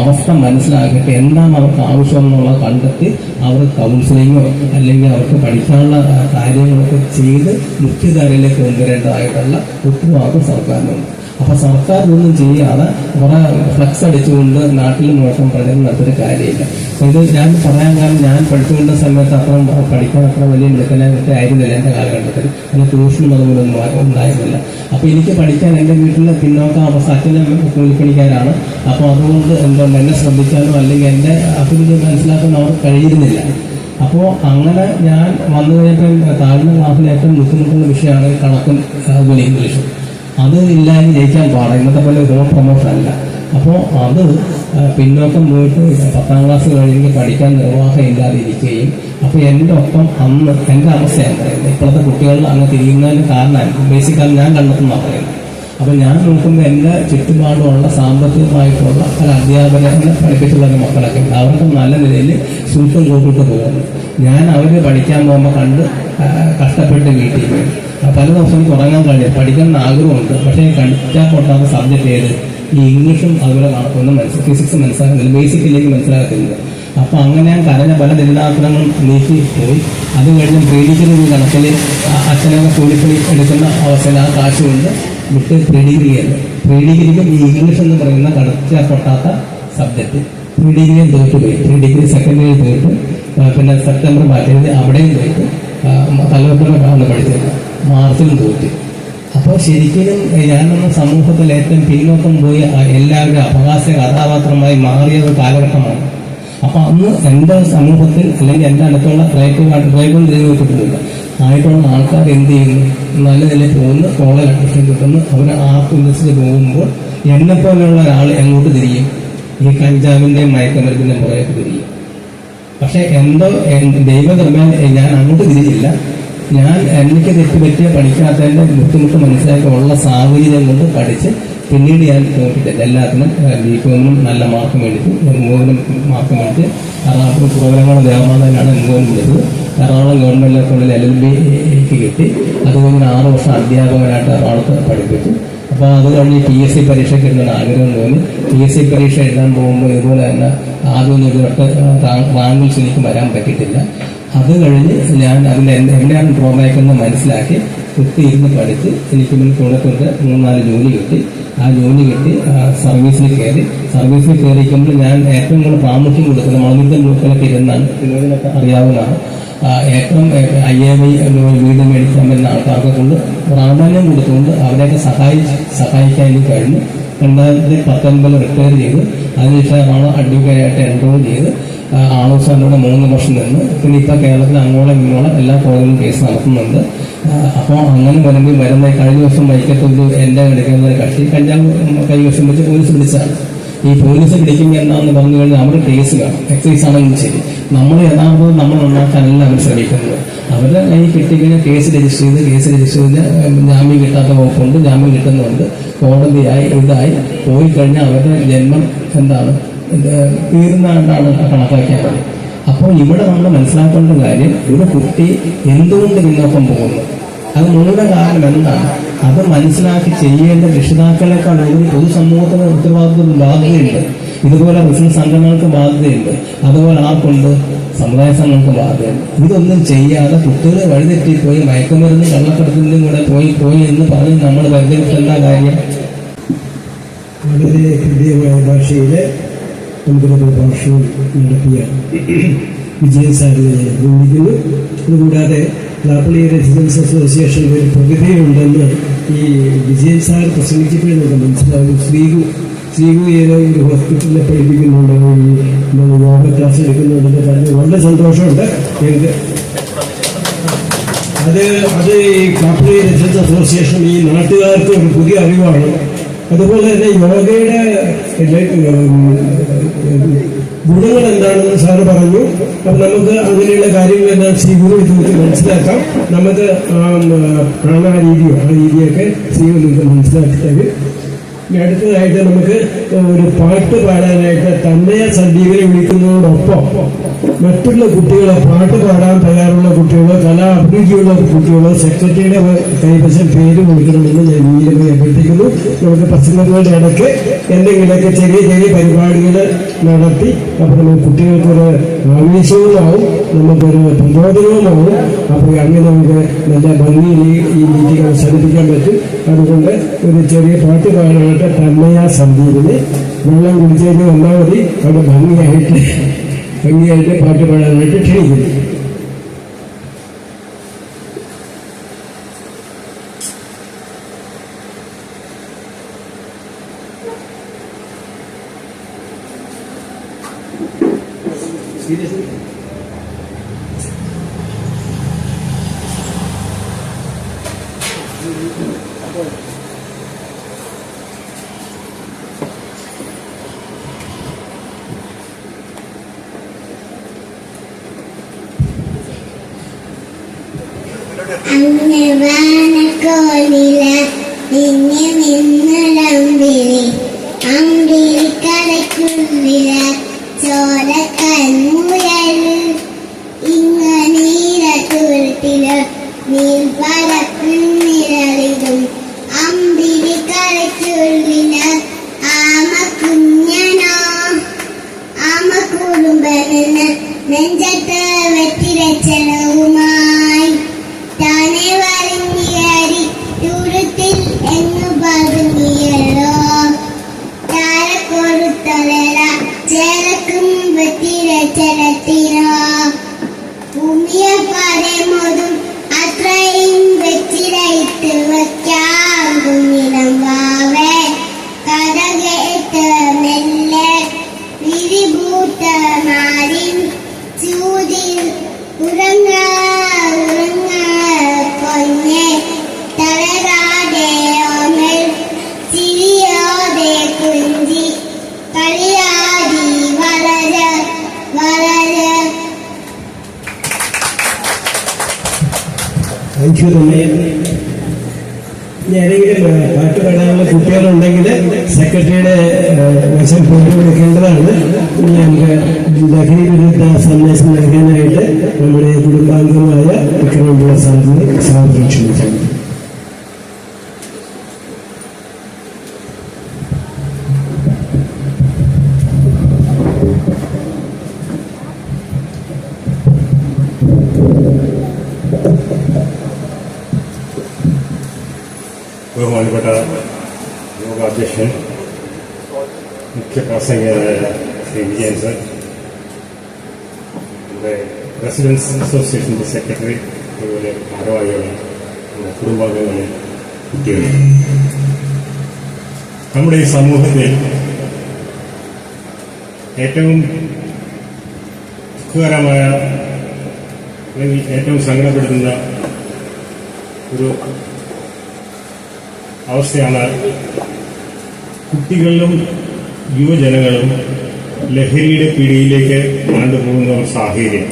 അവസ്ഥ മനസ്സിലാക്കിയിട്ട് എന്താണ് അവർക്ക് ആവശ്യമെന്നുള്ളത് കണ്ടെത്തി അവർ കൗൺസിലിങ്ങോ അല്ലെങ്കിൽ അവർക്ക് പഠിക്കാനുള്ള കാര്യങ്ങളൊക്കെ ചെയ്ത് മുഖ്യധാരയിലേക്ക് കൊണ്ടുവരേണ്ടതായിട്ടുള്ള ഉത്തരവാദിത്വം സർക്കാരിനുണ്ട്. അപ്പോൾ സർക്കാർ ഇതൊന്നും ചെയ്യാതെ കുറെ ഫ്ലക്സ് അടിച്ചുകൊണ്ട് നാട്ടിൽ മുഴക്കം പ്രചരണം നടത്തിയൊരു കാര്യമില്ല. അപ്പോൾ ഇത് ഞാൻ പറയാൻ കാരണം ഞാൻ പഠിച്ചുകൊണ്ട സമയത്ത് അത്ര പഠിക്കാൻ അത്ര വലിയ മിടുക്കനായിട്ട് ആയിരുന്നില്ല എൻ്റെ കാലഘട്ടത്തിൽ. അതിന് ട്യൂഷനും അതുപോലെ ഒന്നും ഉണ്ടായിരുന്നില്ല. അപ്പോൾ എനിക്ക് പഠിക്കാൻ എൻ്റെ വീട്ടിൽ പിന്നോക്ക അവസ്ഥ അച്ഛനും കൂലിപ്പണിക്കാരാണ്. അപ്പോൾ അതുകൊണ്ട് എന്തുകൊണ്ട് എന്നെ ശ്രദ്ധിക്കാനോ അല്ലെങ്കിൽ എൻ്റെ അഭിരുചി മനസ്സിലാക്കാനോ അവർക്ക് കഴിയുന്നില്ല. അപ്പോൾ അങ്ങനെ ഞാൻ വന്നു കഴിഞ്ഞപ്പോൾ താഴ്ന്ന ക്ലാസ്സിൽ ഏറ്റവും ബുദ്ധിമുട്ടുള്ള വിഷയമാണ് കണക്കും അതുപോലെ ഇംഗ്ലീഷും. അത് ഇല്ലാതെ ജയിക്കാൻ പാടാം. ഇന്നത്തെ പോലെ ഒരു പ്രൊമോഷൻ അല്ല. അപ്പോൾ അത് പിന്നോക്കം പോയിട്ട് 10ാം ക്ലാസ് കഴിഞ്ഞ് പഠിക്കാൻ നിർവാഹം ഇല്ലാതെ ഇരിക്കുകയും അപ്പോൾ എൻ്റെ ഒപ്പം അന്ന് എൻ്റെ അവസ്ഥയാണ് പറയുന്നത്. ഇപ്പോഴത്തെ കുട്ടികൾ അങ്ങ് തിരിയുന്നതിന് കാരണമായിരിക്കും ബേസിക്കായി ഞാൻ കണ്ടെത്തുന്ന പറയുന്നത്. അപ്പോൾ ഞാൻ നോക്കുമ്പോൾ എൻ്റെ ചുറ്റുപാടുമുള്ള സാമ്പത്തികമായിട്ടുള്ള പല അധ്യാപകരെ പഠിപ്പിച്ചുള്ള മക്കളൊക്കെ അവർക്ക് നല്ല നിലയിൽ സൂക്ഷം കൂട്ടിട്ട് പോകുന്നു. ഞാൻ അവർ പഠിക്കാൻ പോകുമ്പോൾ കണ്ട് കഷ്ടപ്പെട്ട് വീട്ടിൽ പോയി പല ദിവസം തുടങ്ങാൻ കഴിയും. പഠിക്കാൻ ആഗ്രഹമുണ്ട്. പക്ഷേ പഠിക്കാൻ പൊട്ടാത്ത സബ്ജക്റ്റ് ഏത് ഈ ഇംഗ്ലീഷും അതുപോലെ കണക്കൊന്നും ഫിസിക്സ് മനസ്സിലാക്കുന്നില്ല, ബേസിക്കിലേക്ക് മനസ്സിലാക്കുന്നില്ല. അപ്പോൾ അങ്ങനെ ഞാൻ കരഞ്ഞ പല ദരിദ്രാഗ്രഹങ്ങളും നീക്കി പോയി. അത് കഴിഞ്ഞ് പ്രീഡിഗ്രി കണക്കിൽ അച്ഛനൊക്കെ കൂലിപ്പണി എടുക്കുന്ന അവസ്ഥയിൽ ആ കാശ് കൊണ്ട് വിട്ട് പ്രീഡിഗ്രിയല്ല. പ്രീഡിഗ്രിക്കും ഈ ഇംഗ്ലീഷ് എന്ന് പറയുന്ന കടച്ചാൽ പൊട്ടാത്ത സബ്ജക്റ്റ് പ്രീഡിഗ്രിയും തോറ്റുപോയി. പ്രീഡിഗ്രി സെക്കൻഡ് ഇയർ തോറ്റ്. പിന്നെ സെപ്റ്റംബർ മാറ്റിയത് അവിടെയും തോറ്റ്. തലവെപ്പുറമാണ് പഠിച്ചത്, മാർച്ചിലും തോറ്റ്. അപ്പോൾ ശരിക്കും ഞാനൊന്ന് സമൂഹത്തിൽ ഏറ്റവും പിന്നോക്കം പോയി എല്ലാവരും അപകാശ കഥാപാത്രമായി മാറിയ ഒരു കാലഘട്ടമാണ്. അപ്പോൾ അന്ന് എൻ്റെ സമൂഹത്തിൽ അല്ലെങ്കിൽ എൻ്റെ അടുത്തുള്ള പ്രയത്നം നിലനിൽക്കുന്നില്ല ആയിട്ടുള്ള ആൾക്കാർ എന്ത് ചെയ്യുന്നു, നല്ല നിലയിൽ പോകുന്നു, കോളേജ് അഡ്മിഷൻ കിട്ടുന്നു, അവർ ആർട്ട് ഇൻഡസ്ട്രിയിൽ പോകുമ്പോൾ എന്നെപ്പോലെയുള്ള ഒരാൾ എങ്ങോട്ട് തിരിയും? ഈ കഞ്ചാവിൻ്റെയും മയക്കുമരുന്നിൻ്റെ പുറകേക്ക് തിരിയും. പക്ഷെ എന്തോ ദൈവകൃപ ഞാൻ അങ്ങോട്ട് തിരിച്ചില്ല. ഞാൻ എനിക്ക് തെറ്റുപറ്റിയ പഠിക്കാത്തതിൻ്റെ ബുദ്ധിമുട്ട് മനസ്സിലാക്കി ഉള്ള സാഹചര്യം കൊണ്ട് പഠിച്ച് പിന്നീട് ഞാൻ നോക്കിയിട്ടില്ല. എല്ലാത്തിനും ബികോമിനും നല്ല മാർക്ക് മേടിച്ചു, എൻഗോവിനും മാർക്ക് മേടിച്ച് എറണാകുളം പ്രോഗ്രാമുകൾ ദേവമാതാവിനാണ് എൻഗോവിനും വിളിച്ചത്. എറണാകുളം ഗവൺമെൻറ് കോളേജിൽ LLBക്ക് കിട്ടി. അത് കഴിഞ്ഞ് 6 വർഷം അധ്യാപകനായിട്ട് എറണാകുളത്ത് പഠിപ്പിച്ചു. അപ്പോൾ അത് കഴിഞ്ഞ് PSC പരീക്ഷയ്ക്ക് എഴുതാൻ ആഗ്രഹം തോന്നി. PSC പരീക്ഷ എഴുതാൻ പോകുമ്പോൾ ഇതുപോലെ തന്നെ ആദ്യമൊന്നും ഇതുവരെ റാങ്കിൽസ് എനിക്ക് വരാൻ പറ്റിയിട്ടില്ല. അത് കഴിഞ്ഞ് ഞാൻ അതിൻ്റെ എവിടെയാണ് ഡ്രോബാക്കെന്ന് മനസ്സിലാക്കി കുത്തിയിരുന്ന് പഠിച്ച് എനിക്ക് പിന്നെ കൂടെ 3-4 ജോലി കിട്ടി. ആ ജോലി കിട്ടി സർവീസിൽ കയറി. സർവീസിൽ കയറിക്കുമ്പോൾ ഞാൻ ഏറ്റവും കൂടുതൽ പ്രാമുഖ്യം കൊടുക്കുന്നത് മണമിന്റെ ഗ്രൂപ്പിലൊക്കെ ഇരുന്നാണ്, ഇതിനൊക്കെ അറിയാവുന്നതാണ്. ഏറ്റവും IAV വീട് മേടിക്കാൻ വരുന്ന ആൾക്കാർക്ക് കൊണ്ട് പ്രാധാന്യം കൊടുത്തുകൊണ്ട് അവരെയൊക്കെ സഹായിക്കാൻ എനിക്ക് കഴിഞ്ഞു. 2019 റിട്ടയർ ചെയ്ത് അതിനുശേഷമാണ് അഡ്വക്കേറ്റായിട്ട് എൻറോൾ ചെയ്ത് ആളോസാനോട് 3 വർഷം നിന്ന് പിന്നെ ഇപ്പോൾ കേരളത്തിൽ അങ്ങോളം ഇങ്ങോളം എല്ലാ കോളേജിലും കേസ് നടത്തുന്നുണ്ട്. അപ്പോൾ അങ്ങനെ വരുന്ന കഴിഞ്ഞ ദിവസം വൈക്കത്തൊരു എൻ്റെ എടുക്കുന്ന ഒരു കക്ഷി കഞ്ചാവ് കൈവശം വെച്ച് പോലീസ് പിടിച്ചാണ്. ഈ പോലീസ് പിടിക്കുമ്പോൾ എന്താണെന്ന് പറഞ്ഞു കഴിഞ്ഞാൽ അവർ കേസ് കാണും, എക്സൈസ് ആണെങ്കിലും ശരി. നമ്മൾ യഥാർത്ഥം നമ്മൾ ഉണ്ടാക്കാനല്ല അവർ ശ്രമിക്കുന്നത്. അവരുടെ കൈ കിട്ടിക്കഴിഞ്ഞാൽ കേസ് രജിസ്റ്റർ ചെയ്ത് ജാമ്യം കിട്ടാത്ത വകുപ്പുണ്ട്, ജാമ്യം കിട്ടുന്നുണ്ട്, കോടതിയായി ഇതായി പോയി കഴിഞ്ഞാൽ അവരുടെ ജന്മം എന്താണ് തീർന്നാണ്ടാണ് കണക്കാക്കിയാൽ മതി. അപ്പോൾ ഇവിടെ നമ്മൾ മനസ്സിലാക്കേണ്ട കാര്യം, ഒരു കുട്ടി എന്തുകൊണ്ട് പിന്നോക്കം പോകുന്നു, അത് മൂല കാരണം എന്താണ്, അത് മനസ്സിലാക്കി ചെയ്യേണ്ട രക്ഷിതാക്കളെക്കാൾ ഒരു പൊതുസമൂഹത്തിന് ഉത്തരവാദിത്വം ബാധ്യതയുണ്ട്. ഇതുപോലെ ബിസിനസ് സംഘടനകൾക്ക് ബാധ്യതയുണ്ട്. അതുപോലെ ആർക്കുണ്ട്, സമുദായ സംഘങ്ങൾക്ക് ബാധ്യതയുണ്ട്. ഇതൊന്നും ചെയ്യാതെ കുട്ടികൾ വഴിതെറ്റിപ്പോയി മയക്കുമരുന്ന് കള്ളക്കടത്തിലും കൂടെ പോയി എന്ന് പറഞ്ഞ് നമ്മൾ പരിധിപ്പെട്ട കാര്യം. വളരെ ഹൃദയമായ ഭാഷയിലെ നമുക്കൊരു ഭാഷയും നടത്തിയ വിജയൻ സാറിനെ ഞാൻ അഭിനന്ദിക്കുന്നു. അതുകൂടാതെ ലാപ്പള്ളി റെസിഡൻസ് അസോസിയേഷൻ ഒരു പ്രതിഭയുണ്ടെന്ന് ഈ വിജയൻ സാർ പ്രസംഗിച്ചപ്പോഴും നമുക്ക് മനസ്സിലാകും. ശ്രീകു ഏതോ ഒരു ഹോസ്പിറ്റലിൽ പഠിപ്പിക്കുന്നുണ്ട്, ഈ യോഗ ക്ലാസ് എടുക്കുന്നുണ്ടെന്ന് പറഞ്ഞ് വളരെ സന്തോഷമുണ്ട് എനിക്ക്. അത് ഈ ലാപ്പള്ളി റെസിഡൻസ് അസോസിയേഷൻ ഈ നാട്ടുകാർക്ക് ഒരു പുതിയ അറിവാണ്. അതുപോലെ തന്നെ യോഗയുടെ ഗുണങ്ങൾ എന്താണെന്ന് സാറ് പറഞ്ഞു. അപ്പം നമുക്ക് അങ്ങനെയുള്ള കാര്യങ്ങളെല്ലാം ശ്രീഗുരുവിൽ നമുക്ക് മനസ്സിലാക്കാം. നമുക്ക് പ്രാണാരീതിയോ ആ രീതിയൊക്കെ ശ്രീഗുരു മനസ്സിലാക്കി തരും. ഇനി അടുത്തതായിട്ട് നമുക്ക് ഒരു പാട്ട് പാടാനായിട്ട് തന്നയ സന്ദീപിനെ വിളിക്കുന്നതോടൊപ്പം മറ്റുള്ള കുട്ടികളെ പാട്ട് പാടാൻ തയ്യാറുള്ള കുട്ടികളോ കലാ അഭിരുചിയുള്ള കുട്ടികളോ സെക്രട്ടറിയുടെ കൈവശം പേര് കൊടുക്കണമെന്ന് ഞാൻ വീണ്ടും അഭ്യർത്ഥിക്കുന്നു. നമുക്ക് പ്രസംഗങ്ങളുടെ ഇടയ്ക്ക് എന്തെങ്കിലുമൊക്കെ ചെറിയ ചെറിയ പരിപാടികൾ നടത്തി അപ്പോൾ നമുക്ക് കുട്ടികൾക്കൊരു ആവേശവുമാവും, നമുക്കൊരു പ്രചോദനവുമാവും. അപ്പോൾ അങ്ങനെ നമുക്ക് നല്ല ഭംഗിയിൽ ഈ മീറ്റിംഗ് അവസാനിപ്പിക്കാൻ പറ്റും. അതുകൊണ്ട് ഒരു ചെറിയ പാട്ട് പാടാനായിട്ട് തന്നയ സന്ദീപിനെ വെള്ളം കുടിച്ചേക്ക് വന്നാൽ മതി. അവിടെ ഭംഗിയായിട്ട് പാട്ട് പാടാനായിട്ട് ക്ഷണിക്കുന്നു. അങ്ങ് വാനക്കോലില നിന്നെ നിന്നടമ്പിളി അമ്പിളി കടക്കുള്ളില ചോര കൺമുയല് ഇങ്ങ നീല തുരുത്തില് നീൽപ്പരപ്പിൽ നിഴലിടും അമ്പിളി കടക്കുള്ളില് ആമ കുഞ്ഞനോ ആമ കുടുംബനെന്ന് നെഞ്ചത്ത് വെറ്റിരച്ചലവുമായി താനെ വരങ്ങിയരി ദൂരത്തിൽ എങ്ങു പതുങ്ങിയല്ലോ താരക്കൊടുത്തലര ചേരക്കും വെറ്റിരച്ചലത്തിനോ ഭൂമിയെ പരമോതും അത്രയും വെറ്റിരയിട്ട് വയ്ക്കാകുന്നിടം വാവേ കഥ കേട്ട് മെല്ലെ വിരിഭൂത്ത നാരിൻ ചൂതിൽ ഉറങ്ങ പൊന്നെ തളരാതെ ഓമൽ ചിരിയോടെ കുഞ്ചി കളിയാടി വളര വളര. Thank you. ഇനി ആരെങ്കിലും പാട്ട് പാടാനുള്ള കുട്ടികളുണ്ടെങ്കിൽ സെക്രട്ടറിയുടെ വശം പേര് കൊടുക്കേണ്ടതാണ്. ഇനി നമുക്ക് ലഹരി വിരുദ്ധ സന്ദേശം നൽകാനായിട്ട് നമ്മുടെ കുടുംബാംഗമായ വിക്രമപിള്ള സാറിനെ സാദരം ക്ഷണിച്ചു. ബഹുമാനപ്പെട്ട യോഗാധ്യക്ഷൻ, മുഖ്യ പ്രസംഗകനായ ശ്രീ വിജയൻ സർ, നമ്മുടെ റെസിഡൻസ് അസോസിയേഷൻ്റെ സെക്രട്ടറി, അതുപോലെ ഭാരവാഹികൾ, നമ്മുടെ കുടുംബാംഗങ്ങളെ, കുട്ടികൾ, നമ്മുടെ ഈ സമൂഹത്തിൽ ഏറ്റവും ദുഃഖകരമായ അല്ലെങ്കിൽ ഏറ്റവും സങ്കടപ്പെടുത്തുന്ന ഒരു അവസ്ഥയാണ് കുട്ടികളിലും യുവജനങ്ങളും ലഹരിയുടെ പിടിയിലേക്ക് ആണ്ടുപോകുന്ന ഒരു സാഹചര്യം.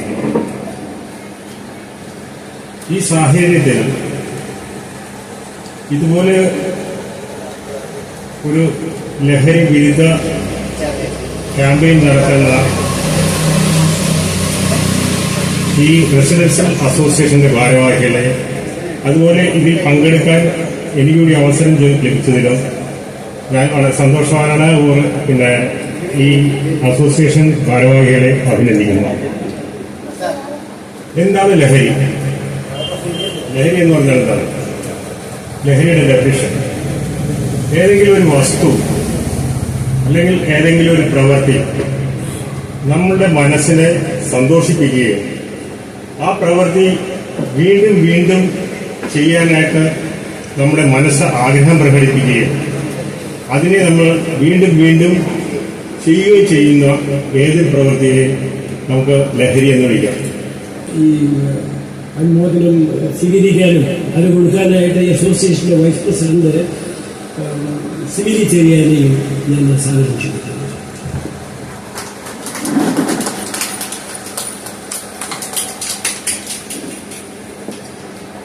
ഈ സാഹചര്യത്തിൽ ഇതുപോലെ ഒരു ലഹരി വിരുദ്ധ ക്യാമ്പയിൻ നടത്തുന്ന ഈ റെസിഡൻഷ്യൽ അസോസിയേഷന്റെ ഭാരവാഹികളെ, അതുപോലെ ഇതിൽ പങ്കെടുക്കാൻ എനിക്കൊരു അവസരം ലഭിച്ചതിലും ഞാൻ വളരെ സന്തോഷവാനാണ്. പിന്നെ ഈ അസോസിയേഷൻ ഭാരവാഹികളെ അഭിനന്ദിക്കുന്നു. എന്താണ് ലഹരി? ലഹരി എന്ന് പറഞ്ഞാൽ എന്താണ്? ലഹരിയുടെ ഡെഫിനിഷൻ ഏതെങ്കിലും ഒരു വസ്തു അല്ലെങ്കിൽ ഏതെങ്കിലും ഒരു പ്രവൃത്തി നമ്മളുടെ മനസ്സിനെ സന്തോഷിപ്പിക്കുകയും ആ പ്രവൃത്തി വീണ്ടും വീണ്ടും ചെയ്യാനായിട്ട് നമ്മുടെ മനസ്സ് ആഗ്രഹം പ്രകടിപ്പിക്കുകയും അതിനെ നമ്മൾ വീണ്ടും വീണ്ടും ചെയ്യുകയും ചെയ്യുന്ന ഏത് പ്രവൃത്തിയെയും നമുക്ക് ലഹരി എന്ന് വിളിക്കാം. ഈ അനുമോദനം സ്വീകരിക്കാനും അത് കൊടുക്കാനായിട്ട് അസോസിയേഷന്റെ വൈസ് പ്രസിഡന്റ് സിവിലി ചെറിയാനെയും ഞാൻ സാധനം ക്ഷണിക്കുന്നു.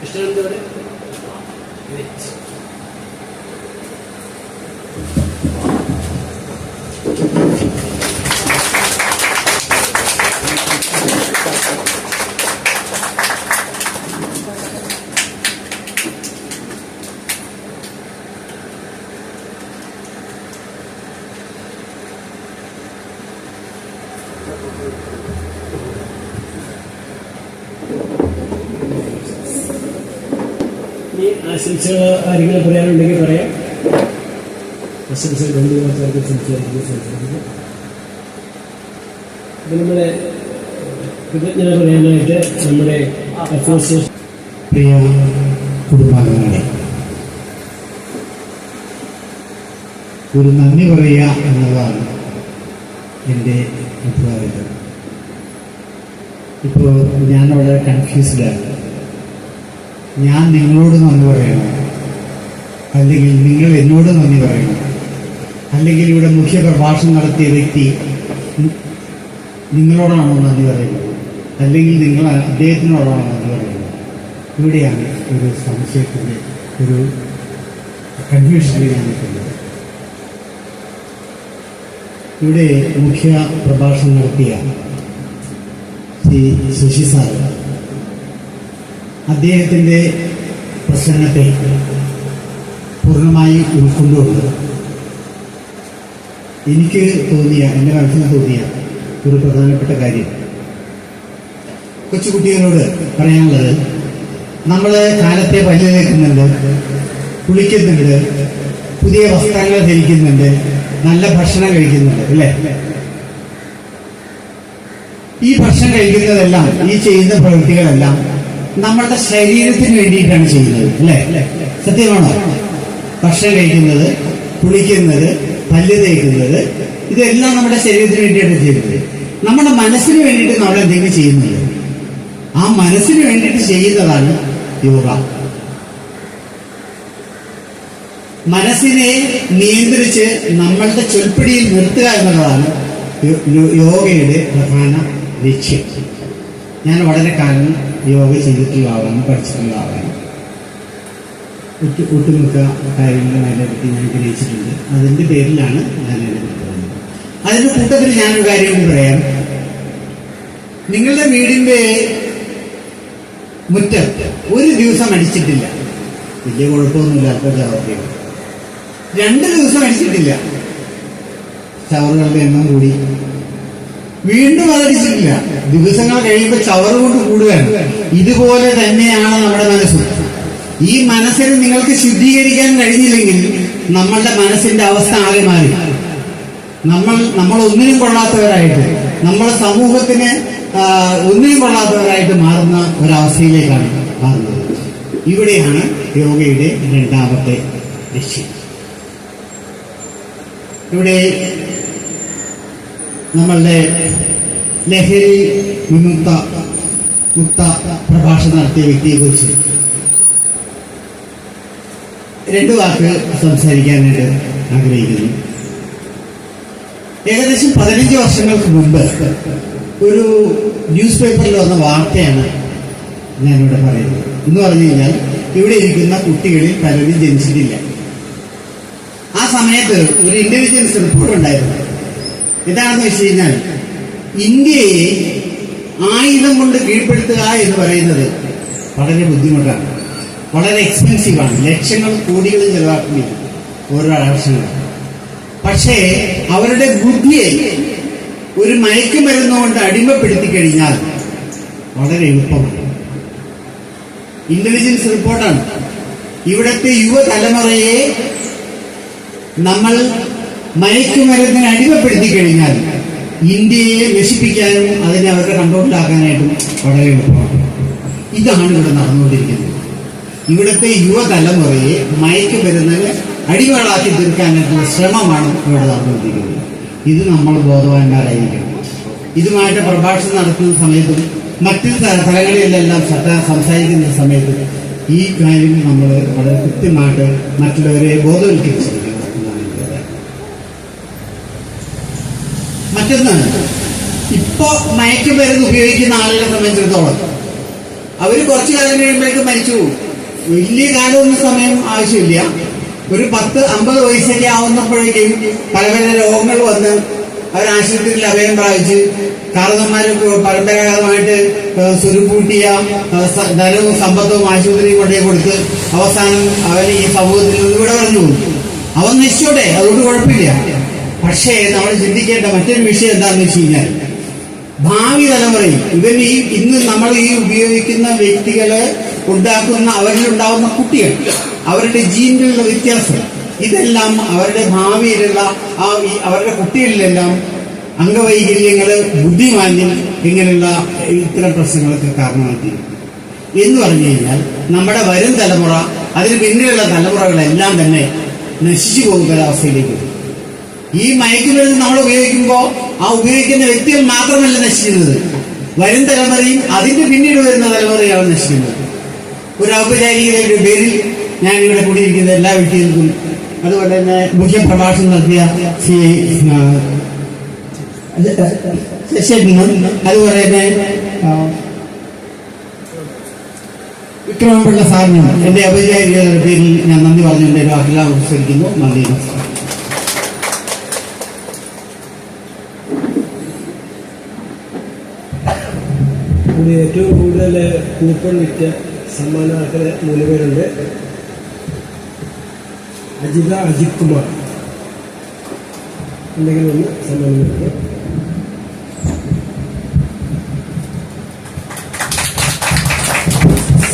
ഇഷ്ടം ഇനി ആശംസകൾ ആരെങ്കിലും പറയാനുണ്ടെങ്കിൽ പറയാം. ആശംസകൾ 2 വാർത്തകൾക്ക് സംസാരിക്കുന്നു. അപ്പം നമ്മുടെ കൃതജ്ഞത പറയാനായിട്ട് നമ്മുടെ അസോസിയേഷൻ പ്രിയ കുടുംബാംഗങ്ങളെ, ഒരു നന്ദി പറയുക എന്നതാണ് എൻ്റെ അഭിപ്രായം. ഇപ്പോൾ ഞാൻ വളരെ കൺഫ്യൂസ്ഡാണ്. ഞാൻ നിങ്ങളോട് നന്ദി പറയണം, അല്ലെങ്കിൽ നിങ്ങൾ എന്നോട് നന്ദി പറയണം, അല്ലെങ്കിൽ ഇവിടെ മുഖ്യ പ്രഭാഷണം നടത്തിയ വ്യക്തി നിങ്ങളോടാണോ നന്ദി പറയുന്നത്, അല്ലെങ്കിൽ നിങ്ങൾ അദ്ദേഹത്തിനോടാണോ നന്ദി പറയുന്നത്? ഇവിടെയാണ് ഒരു സംശയത്തിൻ്റെ ഒരു കൺഫ്യൂഷനിൽ ഞാൻ നിൽക്കുന്നത്. ഇവിടെ മുഖ്യ പ്രഭാഷണം നടത്തിയ ശ്രീ ശശി സാർ അദ്ദേഹത്തിൻ്റെ പ്രസംഗത്തെ പൂർണ്ണമായി ഉൾക്കൊണ്ടുകൊണ്ട് എനിക്ക് തോന്നിയ, എൻ്റെ മനസ്സിന് തോന്നിയ ഒരു പ്രധാനപ്പെട്ട കാര്യം കൊച്ചുകുട്ടികളോട് പറയാനുള്ളത്, നമ്മൾ കാലത്തെ പല്ല് തേക്കുന്നുണ്ട്, കുളിക്കുന്നുണ്ട്, പുതിയ വസ്ത്രങ്ങൾ ധരിക്കുന്നുണ്ട്, നല്ല ഭക്ഷണം കഴിക്കുന്നുണ്ട്, അല്ലേ? ഈ ഭക്ഷണം കഴിക്കുന്നതെല്ലാം, ഈ ചെയ്യുന്ന പ്രവൃത്തികളെല്ലാം നമ്മളുടെ ശരീരത്തിന് വേണ്ടിയിട്ടാണ് ചെയ്യുന്നത്, അല്ലേ? സത്യമാണോ? ഭക്ഷണം കഴിക്കുന്നത്, കുളിക്കുന്നത്, പല്ല് തേക്കുന്നത്, ഇതെല്ലാം നമ്മുടെ ശരീരത്തിന് വേണ്ടിയിട്ടാണ് ചെയ്യുന്നത്. നമ്മുടെ മനസ്സിന് വേണ്ടിയിട്ട് നമ്മൾ എന്തെങ്കിലും ചെയ്യുന്നുണ്ട്. ആ മനസ്സിന് വേണ്ടിയിട്ട് ചെയ്യുന്നതാണ് യോഗ. മനസ്സിനെ നിയന്ത്രിച്ച് നമ്മളുടെ ചൊൽപ്പടിയിൽ നിർത്തുക എന്നുള്ളതാണ് യോഗയുടെ പ്രധാന ലക്ഷ്യം. ഞാൻ വളരെ കാലം യോഗ ചെയ്തിട്ടുള്ള ആളാണ്, പഠിച്ചിട്ടുള്ള ആളാണ്. ഒട്ടുമിക്ക കാര്യങ്ങളും അതിനെപ്പറ്റി ഞാൻ ഗ്രഹിച്ചിട്ടുണ്ട്. അതിൻ്റെ പേരിലാണ് ഞാൻ അതിനെപ്പറ്റി പറയുന്നത്. അതിൻ്റെ കൂട്ടത്തിൽ ഞാനൊരു കാര്യം കൂടി പറയാം. നിങ്ങളുടെ വീടിൻ്റെ മുറ്റം ഒരു ദിവസം അടിച്ചിട്ടില്ല, വലിയ കുഴപ്പമൊന്നുമില്ല. അപ്പോൾ ചവറുകൾ 2 ദിവസം അടിച്ചിട്ടില്ല, ചവറുകളുടെ എണ്ണം കൂടി. വീണ്ടും അതടിച്ചിട്ടില്ല, ദിവസങ്ങൾ കഴിയുമ്പോൾ ചവറ് കൊണ്ട് കൂടുകയാണ്. ഇതുപോലെ തന്നെയാണ് നമ്മുടെ മനസ്സും. ഈ മനസ്സിനെ നിങ്ങൾക്ക് ശുദ്ധീകരിക്കാൻ കഴിഞ്ഞില്ലെങ്കിൽ നമ്മളുടെ മനസ്സിന്റെ അവസ്ഥ ആകെ മാറി. നമ്മൾ ഒന്നിനും കൊള്ളാത്തവരായിട്ട്, നമ്മുടെ സമൂഹത്തിന് ഒന്നിനും കൊള്ളാത്തവരായിട്ട് മാറുന്ന ഒരവസ്ഥയിലേക്കാണ് മാറുന്നത്. ഇവിടെയാണ് യോഗയുടെ 2ാമത്തെ ലക്ഷ്യം. ഇവിടെ നമ്മളുടെ ലഹരി മുക്ത പ്രഭാഷണം നടത്തിയ വ്യക്തിയെക്കുറിച്ച് 2 വാക്ക് സംസാരിക്കാനായിട്ട് ആഗ്രഹിക്കുന്നു. ഏകദേശം 15 വർഷങ്ങൾക്ക് മുമ്പ് ഒരു ന്യൂസ് പേപ്പറിൽ വന്ന വാർത്തയാണ് ഞാനിവിടെ പറയുന്നത്. എന്ന് പറഞ്ഞു കഴിഞ്ഞാൽ, ഇവിടെ ഇരിക്കുന്ന കുട്ടികളിൽ പലരും ജനിച്ചിട്ടില്ല. ആ സമയത്ത് ഒരു ഇന്റലിജൻസ് റിപ്പോർട്ട് ഉണ്ടായിരുന്നു. എന്താണെന്ന് വെച്ച് കഴിഞ്ഞാൽ, ഇന്ത്യയെ ആയുധം കൊണ്ട് കീഴ്പ്പെടുത്തുക എന്ന് പറയുന്നത് വളരെ ബുദ്ധിമുട്ടാണ്, വളരെ എക്സ്പെൻസീവാണ്. ലക്ഷങ്ങളും കോടികളും ചെലവാക്കുന്നത് ഓരോ ആവശ്യങ്ങൾ. പക്ഷേ അവരുടെ ബുദ്ധിയെ ഒരു മയക്കുമരുന്നുകൊണ്ട് അടിമപ്പെടുത്തി കഴിഞ്ഞാൽ വളരെ എളുപ്പമാണ്. ഇന്റലിജൻസ് റിപ്പോർട്ടാണ്. ഇവിടുത്തെ യുവതലമുറയെ നമ്മൾ മയക്കുമരുന്നിന് അടിമപ്പെടുത്തി കഴിഞ്ഞാൽ ഇന്ത്യയെ നശിപ്പിക്കാനും അതിനെ അവരുടെ കൺട്രോളിലാക്കാനായിട്ടും വളരെ എളുപ്പമാണ്. ഇതാണ് ഇവിടെ നടന്നുകൊണ്ടിരിക്കുന്നത്. ഇവിടുത്തെ യുവതലമുറയെ മയക്കുമരുന്നിന് അടിമകളാക്കി തീർക്കാനായിട്ടുള്ള ശ്രമമാണ് ഇവിടെ നടന്നുകൊണ്ടിരിക്കുന്നത്. ഇത് നമ്മൾ ബോധവാന്മാരായിരിക്കണം. ഇതുമായിട്ട് പ്രഭാഷണം നടത്തുന്ന സമയത്തും മറ്റു സ്ഥലങ്ങളിലെല്ലാം സംസാരിക്കുന്ന സമയത്ത് ഈ കാര്യം നമ്മൾ വളരെ കൃത്യമായിട്ട് മറ്റുള്ളവരെ ബോധവൽക്കരിച്ചിരിക്കണം. മറ്റൊന്ന്, ഇപ്പൊ മയക്കുമരുന്ന് ഉപയോഗിക്കുന്ന ആളുകളെ സംബന്ധിച്ചിടത്തോളം അവർ കുറച്ചു കാലം കഴിയുമ്പോഴേക്ക് മരിച്ചു പോകും. വലിയ കാലമൊന്നും സമയം ആവശ്യമില്ല. ഒരു 10-50 വയസ്സൊക്കെ ആവുന്നപ്പോഴേക്കും പല പല രോഗങ്ങൾ വന്ന് അവർ ആശുപത്രിയിൽ അഭയം പ്രാപിച്ച് കാരണന്മാർ പരമ്പരാഗതമായിട്ട് സ്വരുപൂട്ടിയ ധനവും സമ്പത്തും ആശുപത്രിയിൽ കൊണ്ടേ കൊടുത്ത് അവസാനം അവൻ ഈ സമൂഹത്തിൽ നിന്ന് ഇവിടെ പറഞ്ഞു പോകും. അവൻ നശിച്ചോട്ടെ, അതുകൊണ്ട് കുഴപ്പമില്ല. പക്ഷേ നമ്മൾ ചിന്തിക്കേണ്ട മറ്റൊരു വിഷയം എന്താണെന്ന് വെച്ച് കഴിഞ്ഞാൽ, ഭാവി തലമുറയിൽ ഇന്ന് നമ്മൾ ഈ ഉപയോഗിക്കുന്ന വ്യക്തികള് ഉണ്ടാക്കുന്ന അവരിലുണ്ടാവുന്ന കുട്ടികൾ, അവരുടെ ജീനുകളുടെ വ്യത്യാസം, ഇതെല്ലാം അവരുടെ ഭാവിയിലുള്ള അവരുടെ കുട്ടികളിലെല്ലാം അംഗവൈകല്യങ്ങള്, ബുദ്ധിമാന്യം, ഇങ്ങനെയുള്ള ഇത്തരം പ്രശ്നങ്ങൾക്ക് കാരണമായിത്തീരും. എന്ന് പറഞ്ഞു കഴിഞ്ഞാൽ നമ്മുടെ വരും തലമുറ, അതിന് പിന്നിലുള്ള തലമുറകളെല്ലാം തന്നെ നശിച്ചു പോകുന്ന ഒരവസ്ഥയിലേക്ക് വരും. ഈ മയക്കുമരുന്ന് നമ്മൾ ഉപയോഗിക്കുമ്പോൾ ആ ഉപയോഗിക്കുന്ന വ്യക്തികൾ മാത്രമല്ല നശിക്കുന്നത്, വരും തലമുറയും അതിന്റെ പിന്നീട് വരുന്ന തലമുറയാണ് നശിക്കുന്നത്. ഒരു ഔപചാരികതയുടെ പേരിൽ ഞാൻ ഇവിടെ കൂടിയിരിക്കുന്ന എല്ലാ വ്യക്തികൾക്കും, അതുപോലെ തന്നെ മുഖ്യ പ്രഭാഷണം നടത്തിയ ശ്രീ ശശിനും, അതുപോലെ തന്നെ വിക്രമപിള്ള സാറിനും എന്റെ ഔപചാരികതയുടെ പേരിൽ ഞാൻ നന്ദി പറഞ്ഞുകൊണ്ട് എന്റെ വാക്കെല്ലാം ഉപസരിക്കുന്നു. നന്ദി, നമസ്കാരം. ഏറ്റവും കൂടുതൽ കൂപ്പൺ വിറ്റ സമ്മാനാർഹരെ 3 പേരുണ്ട്. അജിത അജിത് കുമാർ എന്തെങ്കിലും ഒന്ന് സമ്മാനം നൽകുക.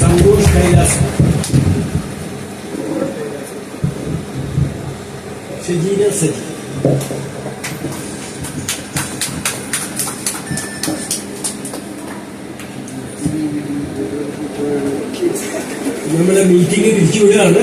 സന്തോഷ് കൈലാസ്, ഷജീന സജി, നമ്മുടെ മീറ്റിംഗ് തിരിച്ചുവിടുകയാണ്.